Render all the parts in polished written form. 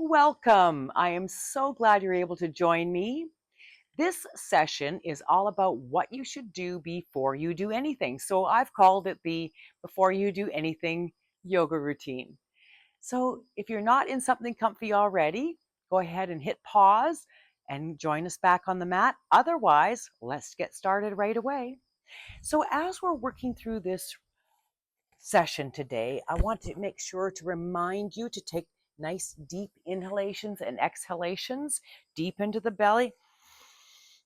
Welcome. I am so glad you're able to join me. This session is all about what you should do before you do anything. So I've called it the Before You Do Anything yoga routine. So if you're not in something comfy already, go ahead and hit pause and join us back on the mat. Otherwise, let's get started right away. So as we're working through this session today, I want to make sure to remind you to take nice deep inhalations and exhalations deep into the belly,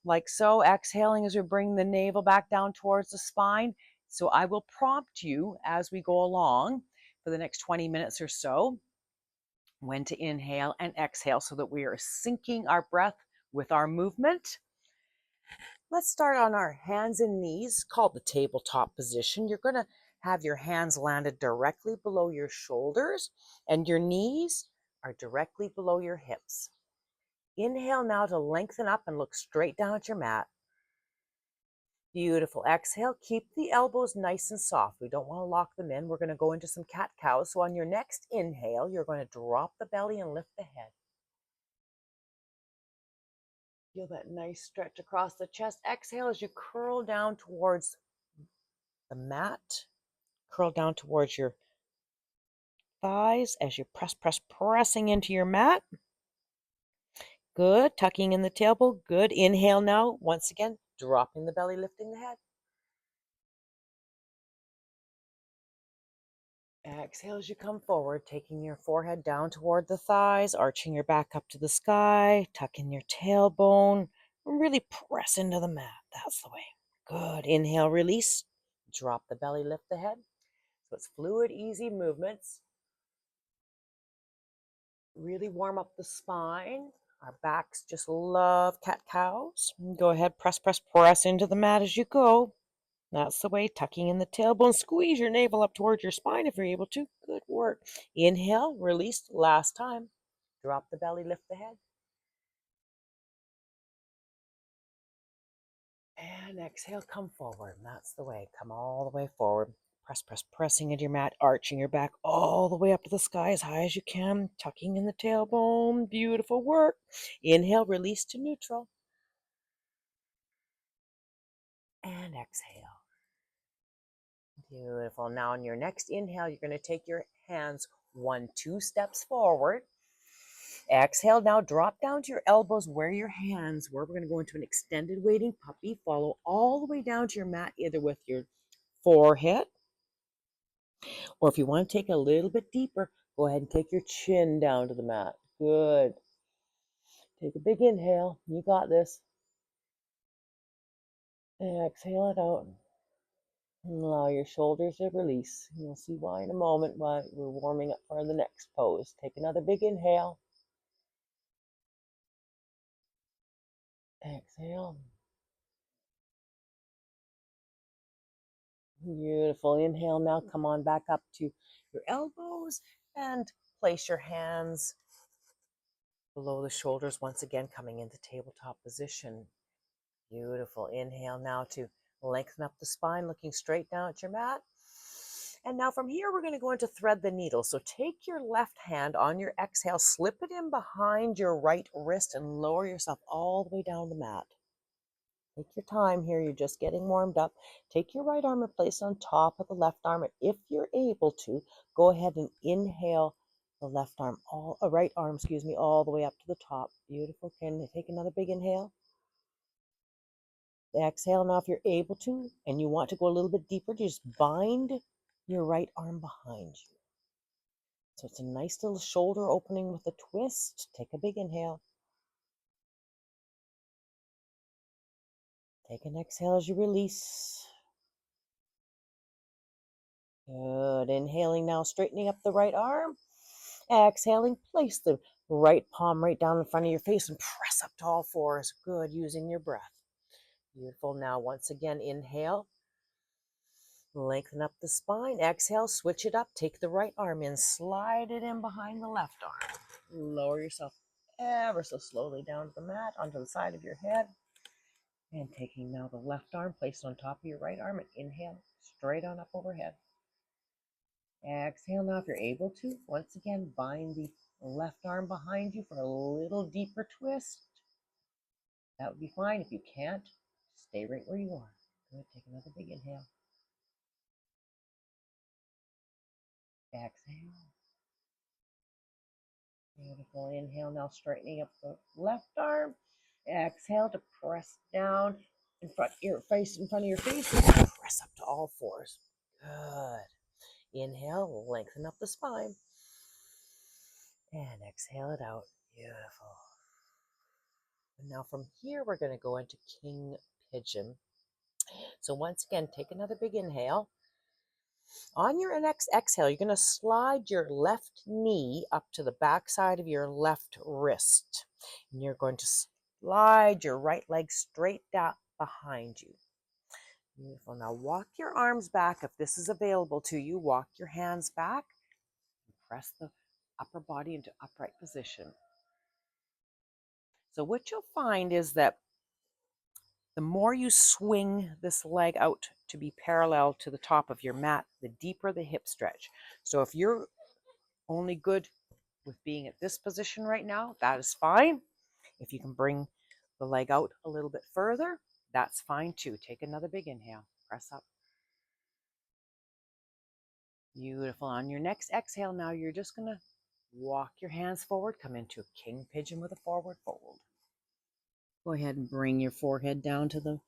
like so. Exhaling as we bring the navel back down towards the spine. So I will prompt you as we go along for the next 20 minutes or so when to inhale and exhale so that we are syncing our breath with our movement. Let's start on our hands and knees, called the tabletop position. You're going to have your hands landed directly below your shoulders and your knees are directly below your hips. Inhale now to lengthen up and look straight down at your mat. Beautiful. Exhale, keep the elbows nice and soft. We don't want to lock them in. We're going to go into some cat-cows. So on your next inhale, you're going to drop the belly and lift the head. Feel that nice stretch across the chest. Exhale as you curl down towards the mat. Curl down towards your thighs as you pressing into your mat. Good. Tucking in the tailbone. Good. Inhale now. Once again, dropping the belly, lifting the head. Exhale as you come forward, taking your forehead down toward the thighs, arching your back up to the sky, tuck in your tailbone, and really press into the mat. That's the way. Good. Inhale, release. Drop the belly, lift the head. So it's fluid, easy movements. Really warm up the spine. Our backs just love cat-cows. Go ahead, press into the mat as you go. That's the way. Tucking in the tailbone. Squeeze your navel up towards your spine if you're able to. Good work. Inhale, release. Last time. Drop the belly, lift the head. And exhale, come forward. That's the way. Come all the way forward. Pressing into your mat, arching your back all the way up to the sky as high as you can. Tucking in the tailbone. Beautiful work. Inhale, release to neutral. And exhale. Beautiful. Now on your next inhale, you're going to take your hands 2 steps forward. Exhale, now drop down to your elbows where your hands were. We're going to go into an extended waiting puppy. Follow all the way down to your mat, either with your forehead, or if you want to take a little bit deeper, go ahead and take your chin down to the mat. Good. Take a big inhale. You got this. Exhale it out. And allow your shoulders to release. You'll see why in a moment while we're warming up for the next pose. Take another big inhale. Exhale. Beautiful. Inhale now. Come on back up to your elbows and place your hands below the shoulders. Once again, coming into tabletop position. Beautiful. Inhale now to lengthen up the spine, looking straight down at your mat. And now from here, we're going to go into thread the needle. So take your left hand on your exhale, slip it in behind your right wrist and lower yourself all the way down the mat. Take your time here. You're just getting warmed up. Take your right arm and place it on top of the left arm. And if you're able to, go ahead and inhale the right arm, all the way up to the top. Beautiful. Can you take another big inhale? Exhale now if you're able to, and you want to go a little bit deeper, just bind your right arm behind you. So it's a nice little shoulder opening with a twist. Take a big inhale. Take an exhale as you release. Good. Inhaling now, straightening up the right arm. Exhaling, place the right palm right down in front of your face and press up to all fours. Good, using your breath. Beautiful. Now, once again, inhale. Lengthen up the spine. Exhale, switch it up. Take the right arm in, slide it in behind the left arm. Lower yourself ever so slowly down to the mat, onto the side of your head. And taking now the left arm, place it on top of your right arm, and inhale, straight on up overhead. Exhale now if you're able to. Once again, bind the Left arm behind you for a little deeper twist. That would be fine. If you can't, stay right where you are. Good. Take another big inhale. Exhale. Beautiful. Inhale. Now straightening up the left arm. Exhale to press down in front of your face, and press up to all fours. Good. Inhale. Lengthen up the spine. And exhale it out. Beautiful. And now from here, we're going to go into King Pigeon. So once again, take another big inhale. On your next exhale, you're going to slide your left knee up to the back side of your left wrist. And you're going to slide your right leg straight down behind you. Beautiful. Now walk your arms back. If this is available to you, walk your hands back and press the upper body into upright position. So what you'll find is that the more you swing this leg out to be parallel to the top of your mat, the deeper the hip stretch. So if you're only good with being at this position right now, that is fine. If you can bring the leg out a little bit further, that's fine too. Take another big inhale. Press up. Beautiful. On your next exhale now, you're just going to walk your hands forward, come into a king pigeon with a forward fold. Go ahead and bring your forehead down to the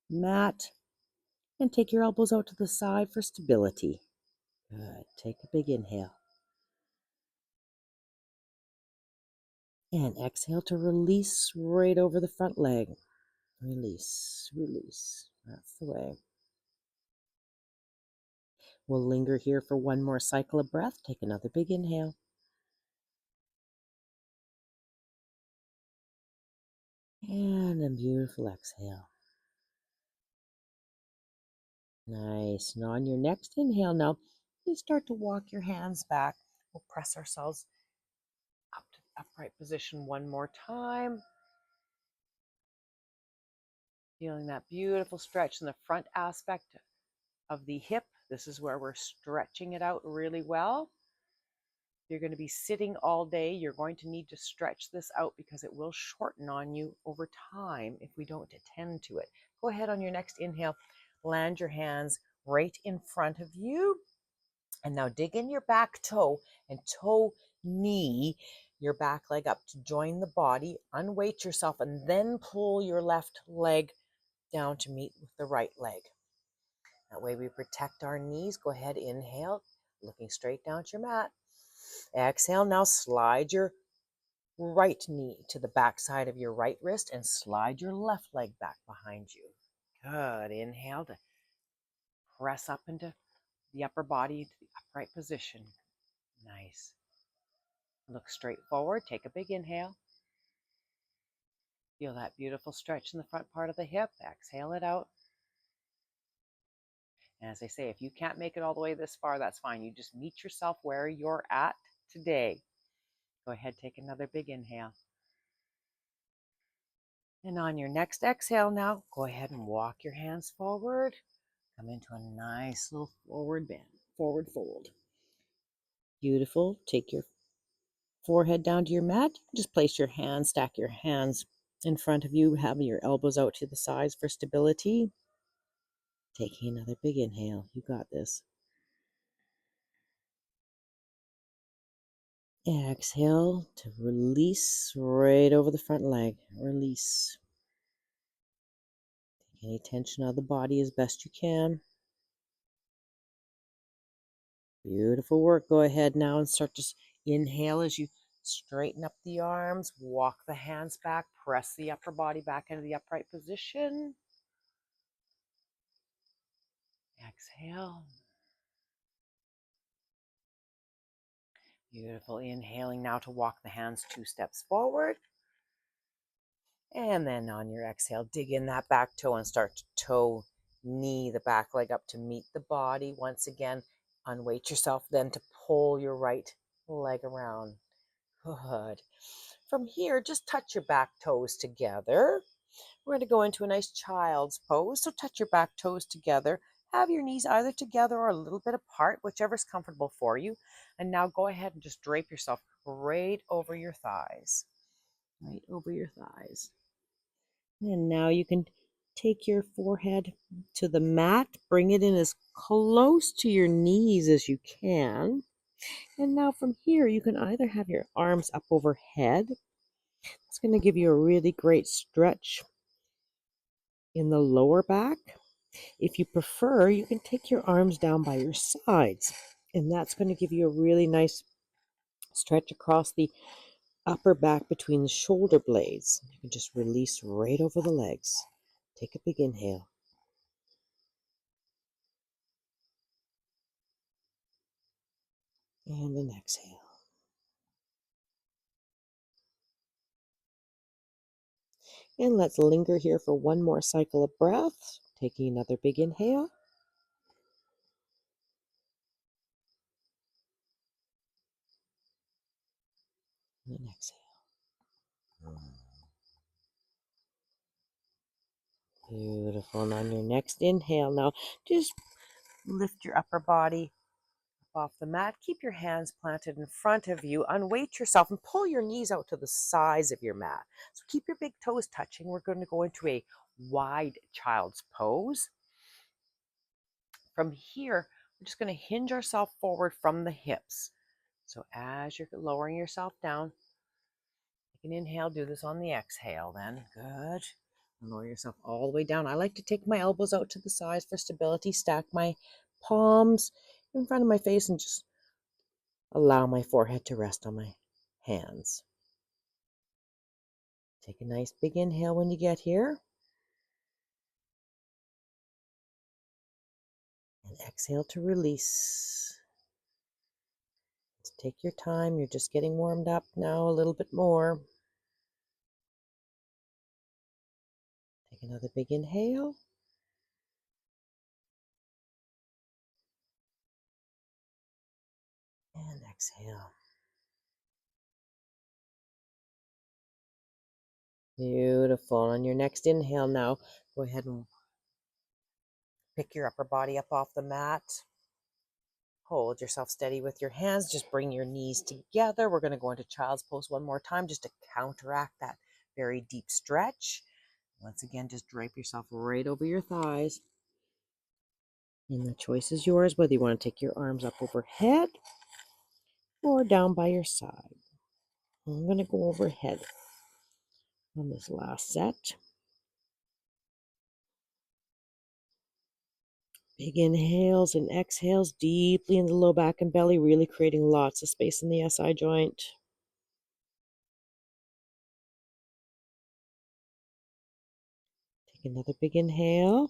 mat and take your elbows out to the side for stability. Good. Take a big inhale. And exhale to release right over the front leg. Release, release. That's the way. We'll linger here for one more cycle of breath. Take another big inhale. And a beautiful exhale. Nice. And on your next inhale now, you start to walk your hands back. We'll press ourselves up to the upright position one more time. Feeling that beautiful stretch in the front aspect of the hip. This is where we're stretching it out really well. If you're going to be sitting all day, you're going to need to stretch this out because it will shorten on you over time if we don't attend to it. Go ahead on your next inhale, land your hands right in front of you. And now dig in your back toe and toe knee your back leg up to join the body. Unweight yourself and then pull your left leg down to meet with the right leg. That way we protect our knees. Go ahead, inhale, looking straight down at your mat. Exhale, now slide your right knee to the back side of your right wrist and slide your left leg back behind you. Good. Inhale to press up into the upper body to the upright position. Nice. Look straight forward. Take a big inhale. Feel that beautiful stretch in the front part of the hip. Exhale it out. And as I say, if you can't make it all the way this far, that's fine. You just meet yourself where you're at today. Go ahead, take another big inhale. And on your next exhale now, go ahead and walk your hands forward. Come into a nice little forward bend, forward fold. Beautiful. Take your forehead down to your mat. Just place your hands, stack your hands in front of you, having your elbows out to the sides for stability. Taking another big inhale. You got this. Exhale to release right over the front leg. Release. Take any tension out of the body as best you can. Beautiful work. Go ahead now and start to inhale as you straighten up the arms, walk the hands back, press the upper body back into the upright position. Exhale. Beautiful. Inhaling now to walk the hands 2 steps forward. And then on your exhale, dig in that back toe and start to toe knee the back leg up to meet the body. Once again, unweight yourself then to pull your right leg around. Good. From here, just touch your back toes together. We're going to go into a nice child's pose. So touch your back toes together. Have your knees either together or a little bit apart, whichever's comfortable for you. And now go ahead and just drape yourself right over your thighs. Right over your thighs. And now you can take your forehead to the mat, bring it in as close to your knees as you can. And now from here, you can either have your arms up overhead. It's going to give you a really great stretch in the lower back. If you prefer, you can take your arms down by your sides, and that's going to give you a really nice stretch across the upper back between the shoulder blades. You can just release right over the legs. Take a big inhale. And an exhale. And let's linger here for one more cycle of breath. Taking another big inhale. And an exhale. Beautiful. And on your next inhale, now just lift your upper body off the mat. Keep your hands planted in front of you. Unweight yourself and pull your knees out to the sides of your mat. So keep your big toes touching. We're going to go into a wide child's pose. From here, we're just going to hinge ourselves forward from the hips. So as you're lowering yourself down, you can inhale, do this on the exhale then. Good. And lower yourself all the way down. I like to take my elbows out to the sides for stability, stack my palms in front of my face, and just allow my forehead to rest on my hands. Take a nice big inhale when you get here. And exhale to release. Take your time. You're just getting warmed up now a little bit more. Take another big inhale. And exhale. Beautiful. On your next inhale now, go ahead and pick your upper body up off the mat. Hold yourself steady with your hands. Just bring your knees together. We're going to go into child's pose one more time just to counteract that very deep stretch. Once again, just drape yourself right over your thighs. And the choice is yours, whether you want to take your arms up overhead or down by your side. I'm going to go overhead on this last set. Big inhales and exhales deeply in the low back and belly, really creating lots of space in the SI joint. Take another big inhale.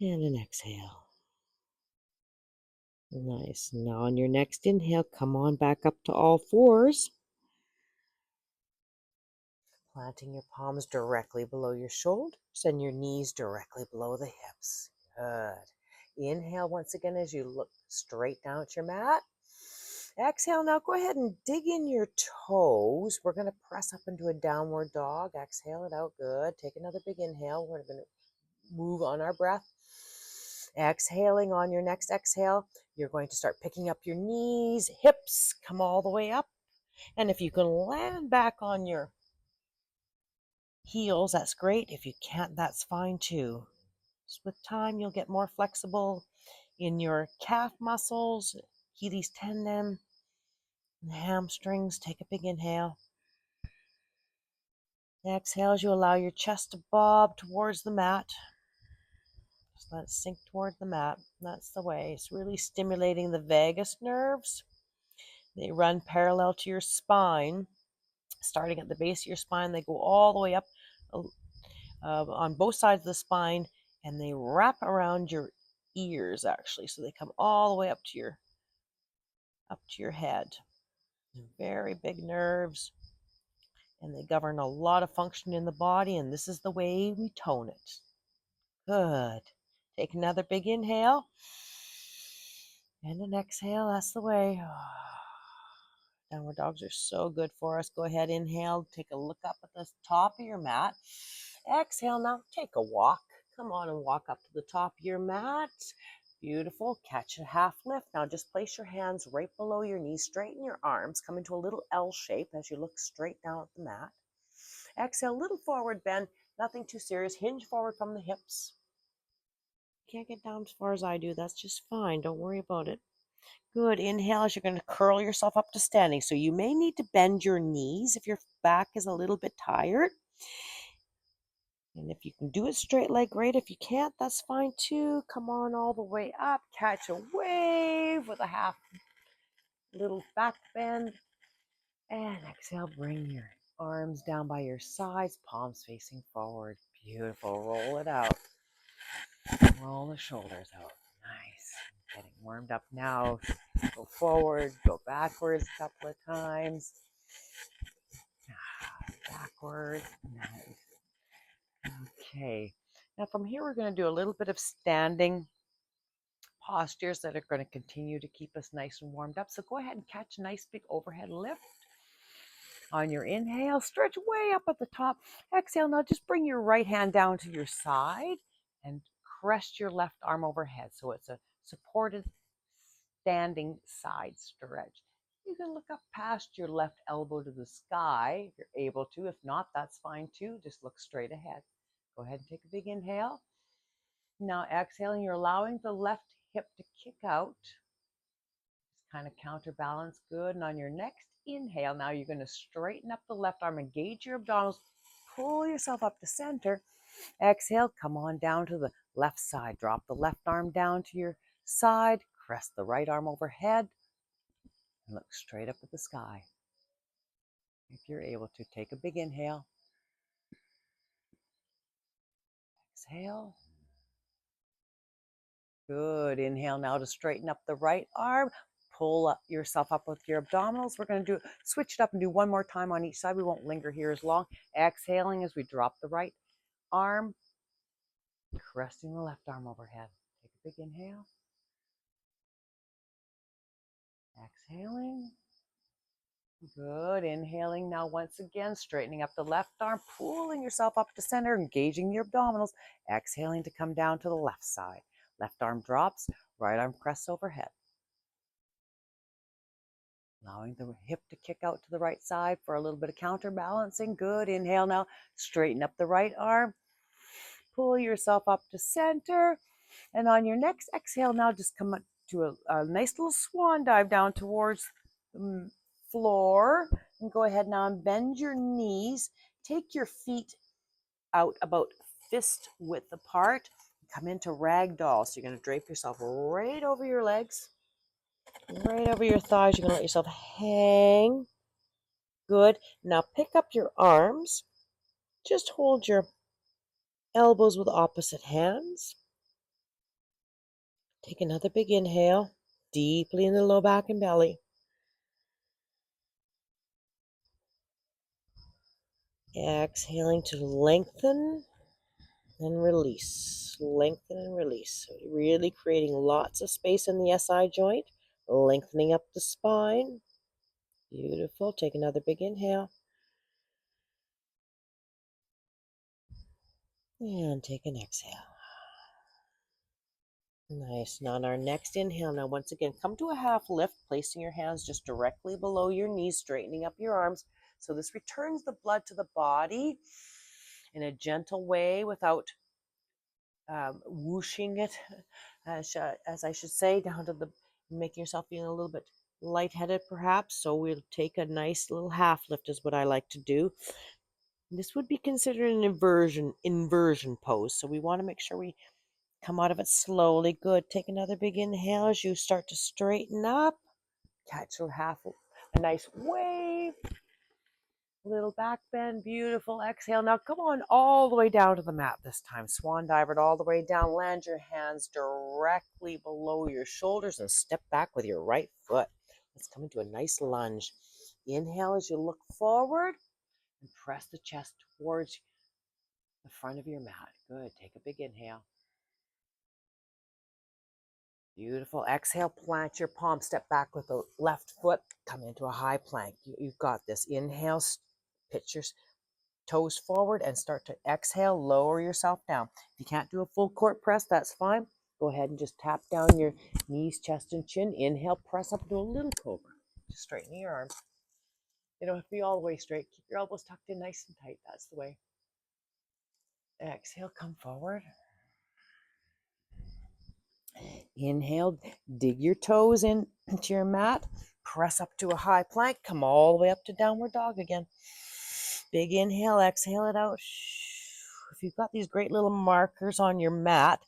And an exhale. Nice. Now on your next inhale, come on back up to all fours. Planting your palms directly below your shoulders and your knees directly below the hips. Good. Inhale once again as you look straight down at your mat. Exhale. Now go ahead and dig in your toes. We're going to press up into a downward dog. Exhale it out. Good. Take another big inhale. We're going to move on our breath. Exhaling on your next exhale, you're going to start picking up your knees, hips, come all the way up. And if you can land back on your heels, that's great. If you can't, that's fine too. Just with time, you'll get more flexible in your calf muscles, Achilles tendon, and hamstrings. Take a big inhale. Exhale as you allow your chest to bob towards the mat. Just let it sink toward the mat. That's the way. It's really stimulating the vagus nerves. They run parallel to your spine. Starting at the base of your spine, they go all the way up on both sides of the spine, and they wrap around your ears actually. So they come all the way up to your head. They're very big nerves, and they govern a lot of function in the body, and this is the way we tone it. Good. Take another big inhale and an exhale. That's the way. Downward dogs are so good for us. Go ahead, inhale, take a look up at the top of your mat. Exhale, now take a walk. Come on and walk up to the top of your mat. Beautiful. Catch a half lift. Now just place your hands right below your knees. Straighten your arms. Come into a little L shape as you look straight down at the mat. Exhale, little forward bend. Nothing too serious. Hinge forward from the hips. Can't get down as far as I do. That's just fine. Don't worry about it. Good. Inhale as you're going to curl yourself up to standing. So you may need to bend your knees if your back is a little bit tired. And if you can do it straight leg, great. If you can't, that's fine too. Come on all the way up. Catch a wave with a half little back bend. And exhale, bring your arms down by your sides, palms facing forward. Beautiful. Roll it out. Roll the shoulders out. Nice. Getting warmed up now. Go forward, go backwards a couple of times. Backwards. Nice. Okay. Now from here, we're going to do a little bit of standing postures that are going to continue to keep us nice and warmed up. So go ahead and catch a nice big overhead lift. On your inhale, stretch way up at the top. Exhale, now just bring your right hand down to your side and crest your left arm overhead. So it's a supported standing side stretch. You can look up past your left elbow to the sky if you're able to. If not, that's fine too. Just look straight ahead. Go ahead and take a big inhale. Now exhaling, you're allowing the left hip to kick out. Just kind of counterbalance. Good. And on your next inhale, now you're going to straighten up the left arm, engage your abdominals, pull yourself up to center. Exhale, come on down to the left side. Drop the left arm down to your side. Crest the right arm overhead. And look straight up at the sky. If you're able to, take a big inhale. Exhale. Good. Inhale now to straighten up the right arm. Pull up yourself up with your abdominals. We're going to switch it up and do one more time on each side. We won't linger here as long. Exhaling as we drop the right arm. Cresting the left arm overhead. Take a big inhale. Exhaling. Good. Inhaling now once again, straightening up the left arm, pulling yourself up to center, engaging your abdominals. Exhaling to come down to the left side. Left arm drops, right arm crests overhead. Allowing the hip to kick out to the right side for a little bit of counterbalancing. Good. Inhale now, straighten up the right arm. Pull yourself up to center. And on your next exhale now, just come up to a nice little swan dive down towards the floor. And go ahead now and bend your knees. Take your feet out about fist width apart. Come into ragdoll. So you're going to drape yourself right over your legs, right over your thighs. You're going to let yourself hang. Good. Now pick up your arms. Just hold your elbows with opposite hands. Take another big inhale, deeply in the low back and belly. Exhaling to lengthen and release. Lengthen and release. So really creating lots of space in the SI joint. Lengthening up the spine. Beautiful. Take another big inhale. And take an exhale. Nice. Now on our next inhale, now once again, come to a half lift, placing your hands just directly below your knees, straightening up your arms. So this returns the blood to the body in a gentle way without whooshing it, as I should say, down to the, making yourself feel a little bit lightheaded perhaps. So we'll take a nice little half lift is what I like to do. This would be considered an inversion pose. So we want to make sure we come out of it slowly. Good. Take another big inhale as you start to straighten up. Catch a nice wave. Little back bend. Beautiful. Exhale. Now come on all the way down to the mat this time. Swan dive it all the way down. Land your hands directly below your shoulders and step back with your right foot. Let's come into a nice lunge. Inhale as you look forward and press the chest towards the front of your mat. Good. Take a big inhale. Beautiful. Exhale, plant your palm, step back with the left foot, come into a high plank. You've got this. Inhale, pitch your toes forward and start to exhale, lower yourself down. If you can't do a full court press, that's fine. Go ahead and just tap down your knees, chest, and chin. Inhale, press up into a little cobra. Just straighten your arms. You don't have to be all the way straight. Keep your elbows tucked in nice and tight. That's the way. Exhale, come forward. Inhale, dig your toes into your mat. Press up to a high plank. Come all the way up to downward dog again. Big inhale, exhale it out. If you've got these great little markers on your mat,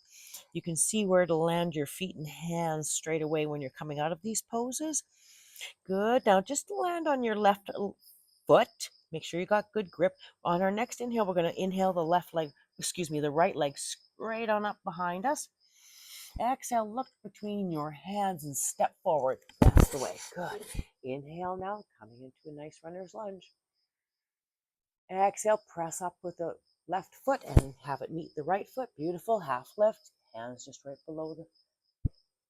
you can see where to land your feet and hands straight away when you're coming out of these poses. Good. Now just land on your left foot. Make sure you got good grip. On our next inhale, we're going to inhale the the right leg straight on up behind us. Exhale, look between your hands and step forward. That's the way. Good. Inhale now, coming into a nice runner's lunge. Exhale, press up with the left foot and have it meet the right foot. Beautiful. Half lift. Hands just right below the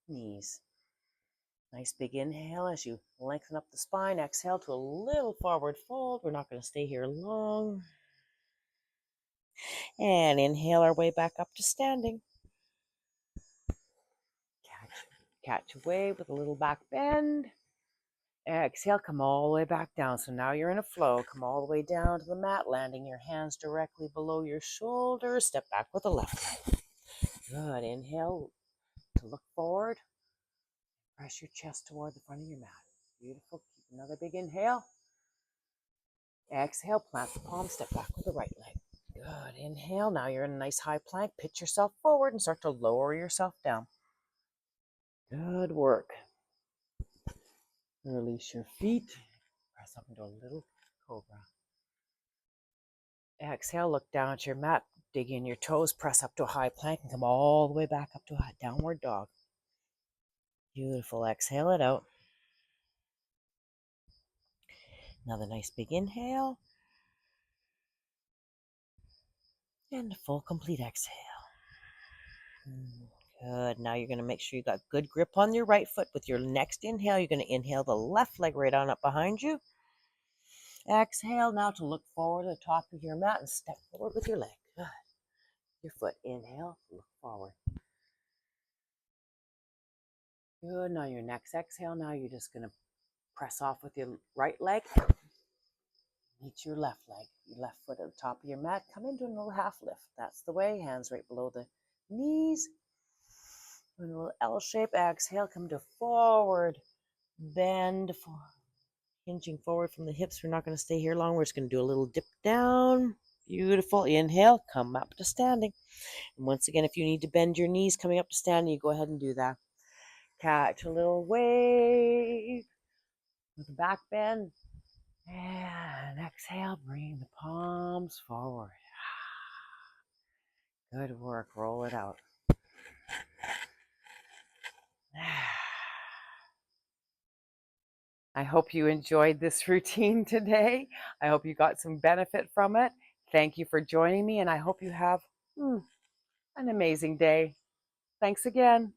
knees. Nice big inhale as you lengthen up the spine. Exhale to a little forward fold. We're not going to stay here long. And inhale our way back up to standing. Catch a wave with a little back bend. Exhale, come all the way back down. So now you're in a flow. Come all the way down to the mat, landing your hands directly below your shoulders. Step back with the left leg. Good. Inhale to look forward. Press your chest toward the front of your mat. Beautiful. Keep another big inhale. Exhale, plant the palm, step back with the right leg. Good. Inhale. Now you're in a nice high plank. Pitch yourself forward and start to lower yourself down. Good work. Release your feet. Press up into a little cobra. Exhale, look down at your mat. Dig in your toes, press up to a high plank, and come all the way back up to a downward dog. Beautiful. Exhale it out. Another nice big inhale. And a full complete exhale. Good. Now you're going to make sure you got good grip on your right foot. With your next inhale, you're going to inhale the left leg right on up behind you. Exhale now to look forward to the top of your mat and step forward with your leg. Good. Your foot. Inhale, look forward. Good. Now your next exhale, now you're just going to press off with your right leg. Meet your left leg. Your left foot at the top of your mat. Come into a little half lift. That's the way. Hands right below the knees. A little L shape. Exhale. Come to forward. Bend. Hinging forward from the hips. We're not going to stay here long. We're just going to do a little dip down. Beautiful. Inhale. Come up to standing. And once again, if you need to bend your knees coming up to standing, you go ahead and do that. Catch a little wave with a back bend. And exhale, bring the palms forward. Good work. Roll it out. I hope you enjoyed this routine today. I hope you got some benefit from it. Thank you for joining me, and I hope you have an amazing day. Thanks again.